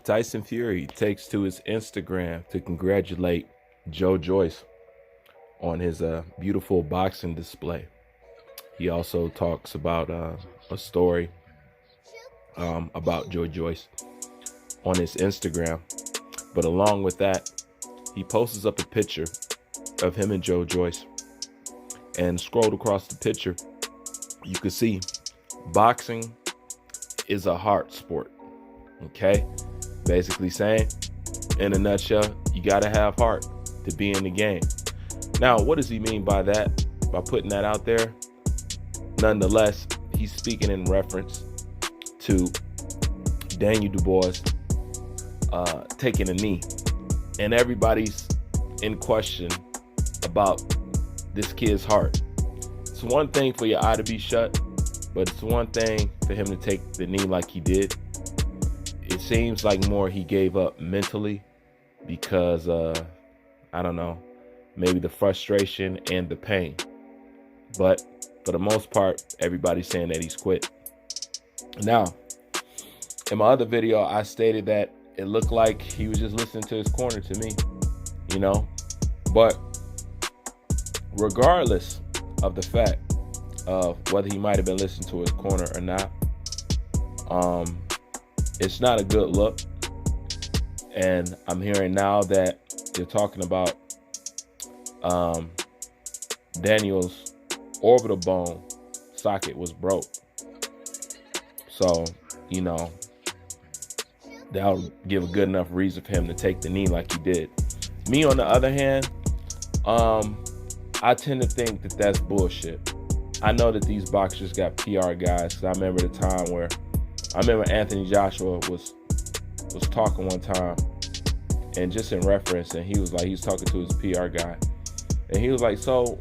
Tyson Fury takes to his Instagram to congratulate Joe Joyce on his beautiful boxing display. He also talks about a story about Joe Joyce on his Instagram. But along with that, he posts up a picture of him and Joe Joyce. And scrolled across the picture, you can see boxing is a heart sport. Okay? Basically saying, in a nutshell, you got to have heart to be in the game. Now, what does he mean by that? By putting that out there? Nonetheless, he's speaking in reference to Daniel Dubois taking a knee. And everybody's in question about this kid's heart. It's one thing for your eye to be shut, but it's one thing for him to take the knee like he did. It seems like more he gave up mentally because, I don't know, maybe the frustration and the pain. But for the most part, everybody's saying that he's quit. Now, in my other video, I stated that it looked like he was just listening to his corner to me, you know. But regardless of the fact of whether he might have been listening to his corner or not, it's not a good look. And I'm hearing now that they're talking about Daniel's orbital bone socket was broke. So, you know, that'll give a good enough reason for him to take the knee like he did. Me, on the other hand, I tend to think that that's bullshit. I know that these boxers got PR guys. 'Cause I remember the time where Anthony Joshua was talking one time, and just in reference, and he was talking to his PR guy, and he was like, "So,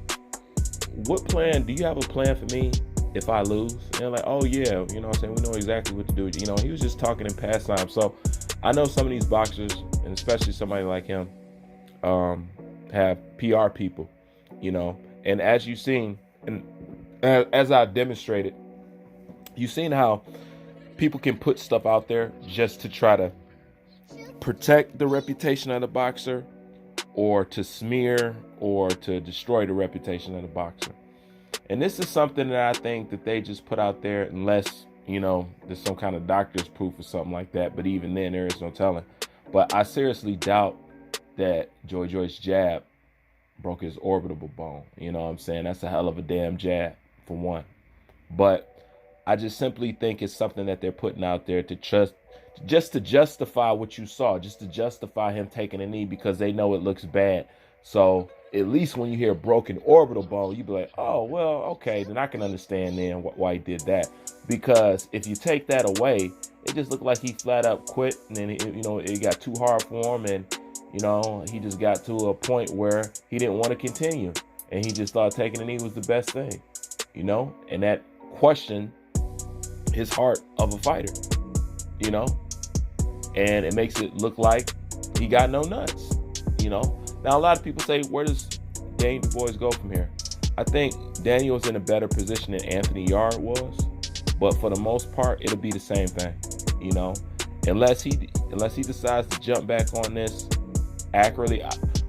what plan? Do you have a plan for me if I lose?" And they're like, "Oh yeah, you know what I'm saying? We know exactly what to do." You know, he was just talking in pastime. So, I know some of these boxers, and especially somebody like him, have PR people, you know. And as you've seen, and as I've demonstrated, you've seen how people can put stuff out there just to try to protect the reputation of the boxer, or to smear or to destroy the reputation of the boxer. And this is something that I think that they just put out there, unless, you know, there's some kind of doctor's proof or something like that. But even then, there is no telling. But I seriously doubt that Joe Joyce's jab broke his orbital bone. You know what I'm saying? That's a hell of a damn jab, for one. But I just simply think it's something that they're putting out there to just to justify what you saw, just to justify him taking a knee, because they know it looks bad. So at least when you hear broken orbital bone, you be like, oh, well, okay, then I can understand then why he did that. Because if you take that away, it just looked like he flat out quit, and then, you know, it got too hard for him, and, you know, he just got to a point where he didn't want to continue, and he just thought taking a knee was the best thing, you know, and that questioned his heart of a fighter, you know, and it makes it look like he got no nuts, you know. Now, a lot of people say, where does Daniel Dubois go from here? I think Daniel's in a better position than Anthony Yard was, but for the most part, it'll be the same thing, you know, unless he decides to jump back on this accurately.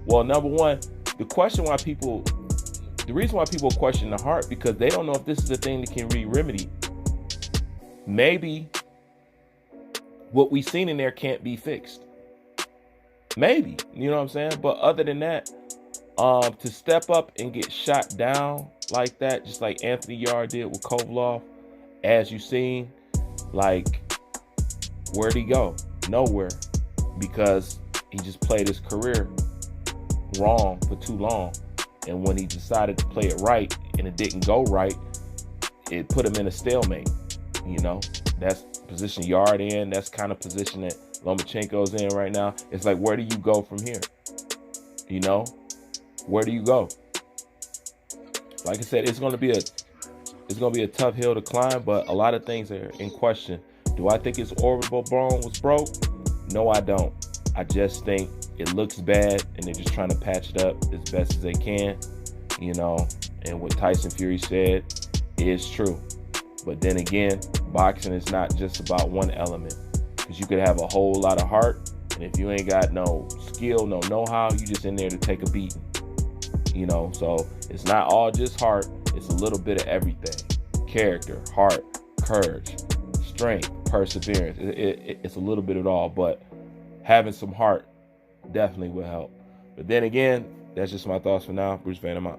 Well, number one, the reason why people question the heart, because they don't know if this is a thing that can be remedied. Maybe what we've seen in there can't be fixed. Maybe, you know what I'm saying? But other than that, to step up and get shot down like that, just like Anthony Yard did with Kovalev, as you've seen, like, where'd he go? Nowhere. Because he just played his career wrong for too long. And when he decided to play it right and it didn't go right, it put him in a stalemate. You know, that's position Yard in. That's kind of position that Lomachenko's in right now. It's like, where do you go from here? You know, where do you go? Like I said, it's going to be a tough hill to climb, but a lot of things are in question. Do I think his orbital bone was broke? No, I don't. I just think it looks bad, and they're just trying to patch it up as best as they can, you know. And what Tyson Fury said is true. But then again, boxing is not just about one element. Because you could have a whole lot of heart, and if you ain't got no skill, no know-how, you just in there to take a beating. So it's not all just heart. It's a little bit of everything. Character, heart, courage, strength, perseverance. It's a little bit of it all, but having some heart definitely will help. But then again, that's just my thoughts for now. Bruce Van, I'm out.